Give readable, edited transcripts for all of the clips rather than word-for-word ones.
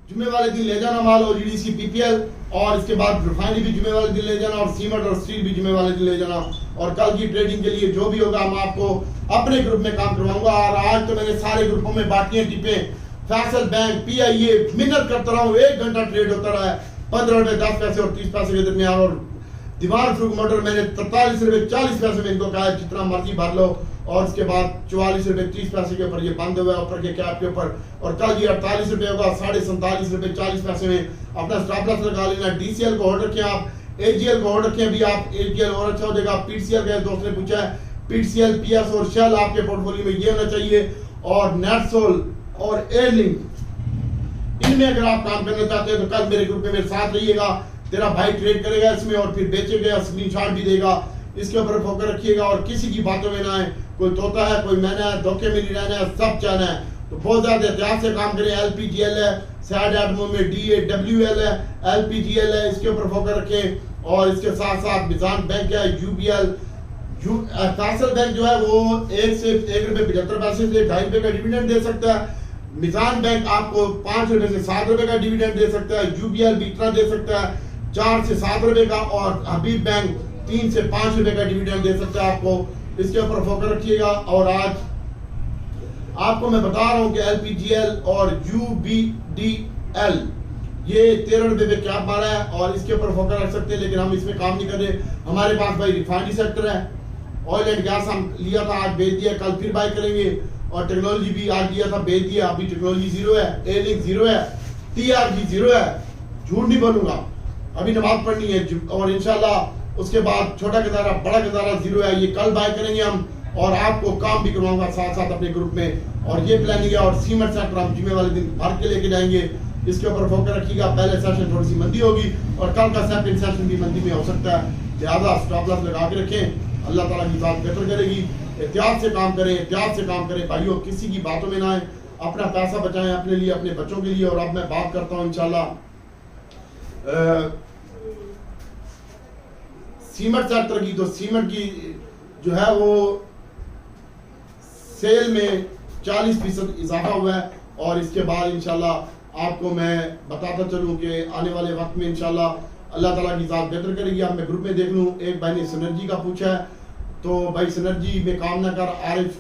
जुम्मे वाले दिन ले जाना माल ओजीडीसी पीपीएल, और इसके बाद रिफाइनरी भी जुम्मे वाले दिन ले जाना, और सीमेंट और स्टील भी जुम्मे वाले दिन ले जाना। और कल की ट्रेडिंग के लिए जो भी होगा हम आपको अपने ग्रुप में काम करवाऊंगा। और आज तो मैंने सारे ग्रुपों में बाटियां टिपे, फैसल बैंक, पीआईए, मिन्नत करता रहा हूँ, 1 घंटा ट्रेड होता रहा है 15 रुपए 10 पैसे और 30 पैसे के दरमियान। और दीवार फ्रूक मोटर मैंने 43 रुपए 40 पैसे में इनको कहा है जितना मर्जी भर लो, और उसके बाद 44 रुपए 30 पैसे के ऊपर ये बंद हुआ है ऊपर के कैप के ऊपर। और कल ये 48 रुपए होगा 47.5 रुपए 40 पैसे में अपना स्टॉप लॉस लगा लेना। डीसीएल को होल्ड रखें आप, एजीएल को होल्ड रखें भी आप, एजीएल और अच्छा हो जाएगा। पीटीसीएल का दोस्त ने पूछा है, पीटीसीएल, पीएस और शेल आपके पोर्टफोलियो में ये होना चाहिए। और नेटसोल और एयरलिंक, इनमें अगर आप काम करना चाहते हैं तो कल मेरे ग्रुप में मेरे साथ रहिएगा। तेरा भाई ट्रेड करेगा इसमें और फिर बेचेगा, स्क्रीनशॉट भी देगा, इसके ऊपर फोकस रखिएगा और किसी की बातों में ना आए। कोई तोता है, कोई मैना है, धोखे में नहीं रहना है, सब चाहना है। तो बहुत ज्यादा एहतियात से काम करें। एलपीजीएल है, सैड एटमो में डीएडब्ल्यूएल है, एलपीजीएल है, इसके ऊपर फोकस रखें। और इसके साथ साथ मिजान बैंक है, यूबीएल, फैसल बैंक जो है वो 1 से 1 रुपए 75 पैसे से 2.5 रुपए का डिविडेंड दे सकता है। मिजान बैंक आपको 5 रुपए से 7 रुपए का डिविडेंड दे सकता है। यूबीएल भी इतना दे सकता है 4 से 7 रुपए का, और हबीब बैंक 3 से 5 रुपए का डिविडेंड दे सकता है आपको। इसके ऊपर फोकस रखिएगा। और आज आपको मैं बता रहा हूं कि एलपीजीएल और यूबीडीएल ये 13 रुपए पे क्या मारा है और इसके ऊपर फोकस रख सकते हैं, लेकिन हम इसमें काम नहीं कर रहे। हमारे पास भाई रिफाइनरी सेक्टर है, ऑयल एंड गैस हम लिया था, आज बेच दिया, कल फिर बाय करेंगे। और टेक्नोलॉजी भी आज लिया था, बेच दिया, अभी टेक्नोलॉजी 0 है, एयरलिंक 0 है, टीआरजी 0 है। झूठ नहीं बोलूंगा, अभी नमाज पढ़नी है। और इंशाल्लाह उसके बाद छोटा गजारा, बड़ा गजारा 0 है, ये कल बाय करेंगे हम। और आपको काम भी करवाऊंगा साथ साथ अपने ग्रुप में, और ये प्लानिंग है। और सीमेंट सेक्टर हम जुम्मे वाले दिन भर के लेके जाएंगे, इसके ऊपर फोकस रखिएगा। पहले सेशन थोड़ी सी मंदी होगी और कल का सेकंड सेशन भी मंदी में हो सकता है, लिहाजा स्टॉप लॉस लगा के रखें। अल्लाह ताला की जात बेहतर करेगी। एहतियात से काम करें, एहतियात से काम करें भाइयों, किसी की बातों में ना आए, अपना पैसा बचाएं अपने लिए, अपने बच्चों के लिए। और अब मैं बात करता हूँ इंशाल्लाह सीमेंट सेक्टर की। तो सीमेंट की जो है वो सेल में 40% इजाफा हुआ है। और इसके बाद इंशाल्लाह आपको मैं बताता चलूं कि आने वाले वक्त में इंशाल्लाह अल्लाह ताला की जात बेहतर करेगी। अब मैं ग्रुप में देख लूं, एक भाई ने सिनर्जी का पूछा है, तो भाई सिनर्जी में काम ना कर आरिफ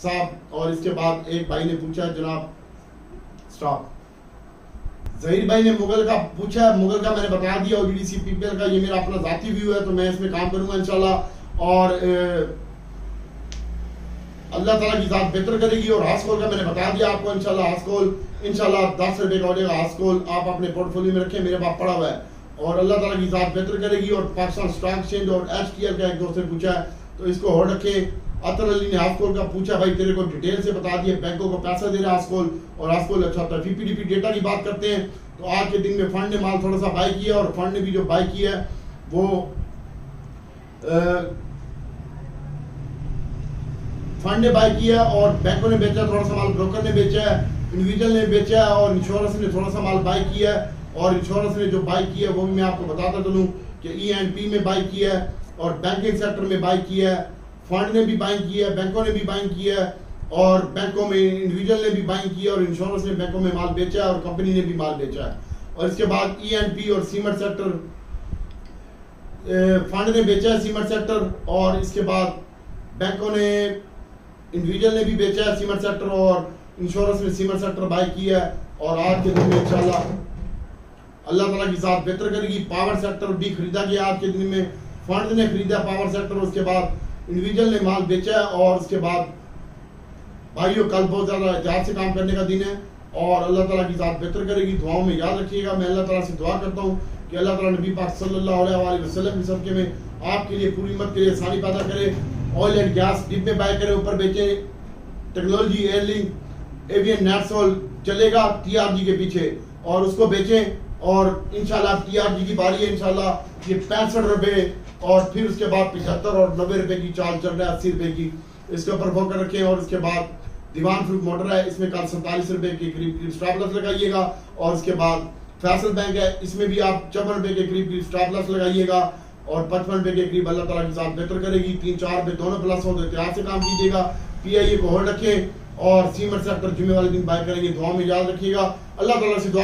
साहब। और इसके बाद एक भाई ने पूछा है जनाब स्टॉप, जहीर भाई ने मुगल का पूछा है, मुगल का मैंने बता दिया। ओजीडीसी पीपीएल का ये मेरा अपना जाती व्यू है, तो मैं इसमें काम करूंगा इंशाल्लाह। और अल्लाह ताला की जात बेहतर करेगी। और हास्कोल का मैंने बता दिया आपको इंशाल्लाह, हास्कोल इंशाल्लाह 10 रुपए का हो जाएगा। हास्कोल आप अपने पोर्टफोलियो में रखें, मेरे पास पड़ा हुआ है। और अल्लाह ताला की जात बेहतर करेगी। और पाकिस्तान स्टॉक एक्सचेंज और एचटीएल का एक दोस्त ने पूछा है, तो इसको होल्ड रखें। अतर अली ने हास्कोल का पूछा, भाई तेरे को डिटेल से बता दिया, बैंकों को पैसा दे रहा है हास्कोल, और हास्कोल अच्छा होता है। पीपीडीपी डेटा की बात करते हैं, तो आज के दिन में फंड ने माल थोड़ा सा बाय किया, और फंड ने भी जो बाय किया है वो फंड ने बाय किया, और बैंकों ने बेचा थोड़ा सा माल, ब्रोकर ने बेचा है, इंडिविजुअल ने बेचा है, और इंश्योरेंस ने थोड़ा सा माल बाय किया है। और इंश्योरेंस ने जो बाय किया है वो भी मैं आपको बताता चलूं कि ई&पी में बाय किया है, और बैंकिंग सेक्टर में बाय किया है, फंड ने भी बाइंग किया है, बैंकों ने भी बाइंग किया है, और बैंकों में इंडिविजुअल ने भी बाइंग किया, और इंश्योरेंस ने बैंकों में माल बेचा है, और कंपनी ने भी माल बेचा है। और इसके बाद ई&पी और सीमेंट सेक्टर, फंड ने बेचा है सीमेंट सेक्टर, और इसके बाद बैंकों ने, इंडिविजुअल ने भी बेचा है सीमेंट सेक्टर, और इंश्योरेंस ने सीमेंट सेक्टर बाय किया है। और आज के दिन में इंशाल्लाह अल्लाह ताला की जात बेहतर करेगी। पावर सेक्टर भी खरीदा गया आज के दिन में, फंड ने खरीदा पावर सेक्टर, उसके बाद इंडिविजुअल ने माल बेचा है। और उसके बाद भाइयों कल बहुत ज्यादा एहतियात से काम करने का दिन है, और अल्लाह ताला की जात बेहतर करेगी। दुआओं में याद रखिएगा। मैं अल्लाह ताला से दुआ करता हूँ कि अल्लाह ताला नबी पाक सल्लल्लाहु अलैहि वसल्लम के सदके में आपके लिए पूरी उम्मत के लिए आसानी पैदा करे। ऑयल एंड गैस डिप में बाय करे, ऊपर बेचे। टेक्नोलॉजी, एयरलिंक, एवियन, नेटसोल चलेगा टीआरजी के पीछे, और उसको बेचें। और इंशाल्लाह टीआरजी की बारी है, इंशाल्लाह ये 65 रुपए, और फिर उसके बाद 75 और 90 रुपए की चाल चल रहा है, 80 रुपए की, इसके ऊपर फोकस रखें। और उसके बाद दीवान फ्रूट मोटर है, इसमें कल 47 रुपए के करीब स्टॉप लॉस लगाइएगा। और उसके बाद फैसल बैंक है, इसमें भी आप 54 रुपए के करीब स्टॉप लॉस लगाइएगा, और 55 रुपए के करीब अल्लाह ताला की जात बेहतर करेगी। 3-4 रुपए दोनों प्लस हो तो एहतियात से काम कीजिएगा। पीआईए को होल्ड रखें, और सीमेंट सेक्टर जुम्मे वाले दिन बाय करेंगे। दुआ में याद रखिएगा। अल्लाह ताला से दुआ